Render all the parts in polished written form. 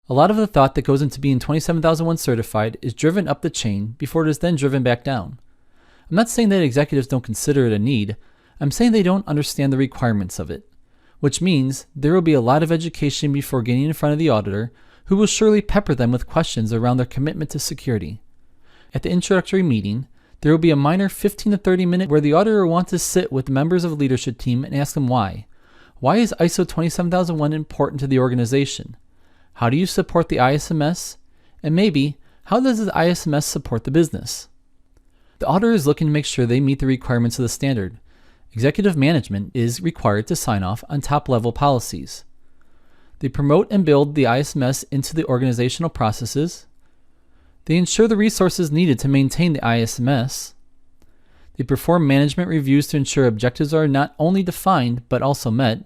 A lot of the thought that goes into being 27001 certified is driven up the chain before it is then driven back down. I'm not saying that executives don't consider it a need. I'm saying they don't understand the requirements of it, which means there will be a lot of education before getting in front of the auditor, who will surely pepper them with questions around their commitment to security. At the introductory meeting, there will be a minor 15 to 30 minute where the auditor will want to sit with members of the leadership team and ask them why. Why is ISO 27001 important to the organization? How do you support the ISMS? And maybe, how does the ISMS support the business? The auditor is looking to make sure they meet the requirements of the standard. Executive management is required to sign off on top-level policies. They promote and build the ISMS into the organizational processes. They ensure the resources needed to maintain the ISMS. They perform management reviews to ensure objectives are not only defined but also met,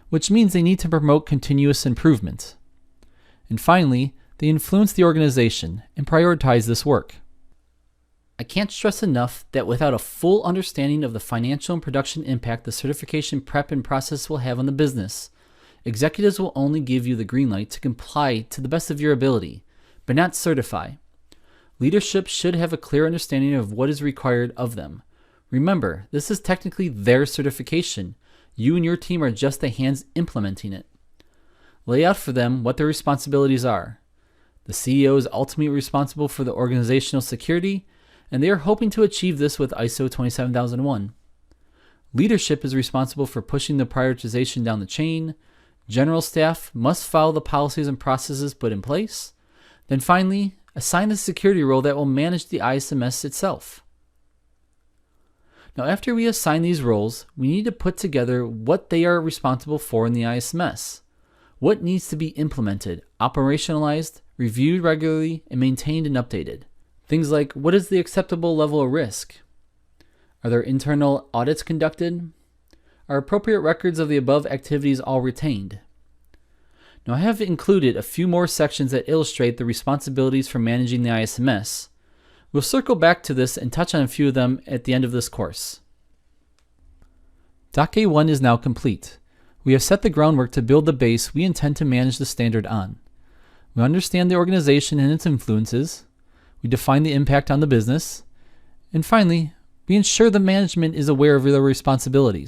which means they need to promote continuous improvement. And finally, they influence the organization and prioritize this work. I can't stress enough that without a full understanding of the financial and production impact the certification prep and process will have on the business, executives will only give you the green light to comply to the best of your ability, but not certify. Leadership should have a clear understanding of what is required of them. Remember, this is technically their certification. You and your team are just the hands implementing it. Lay out for them what their responsibilities are. The CEO is ultimately responsible for the organizational security, and they are hoping to achieve this with ISO 27001. Leadership is responsible for pushing the prioritization down the chain. General staff must follow the policies and processes put in place. Then finally, assign the security role that will manage the ISMS itself. Now, after we assign these roles, we need to put together what they are responsible for in the ISMS. What needs to be implemented, operationalized, reviewed regularly, and maintained and updated. Things like, what is the acceptable level of risk? Are there internal audits conducted? Are appropriate records of the above activities all retained? Now, I have included a few more sections that illustrate the responsibilities for managing the ISMS. We'll circle back to this and touch on a few of them at the end of this course. Doc A1 is now complete. We have set the groundwork to build the base we intend to manage the standard on. We understand the organization and its influences. We define the impact on the business. And finally, we ensure the management is aware of their responsibilities.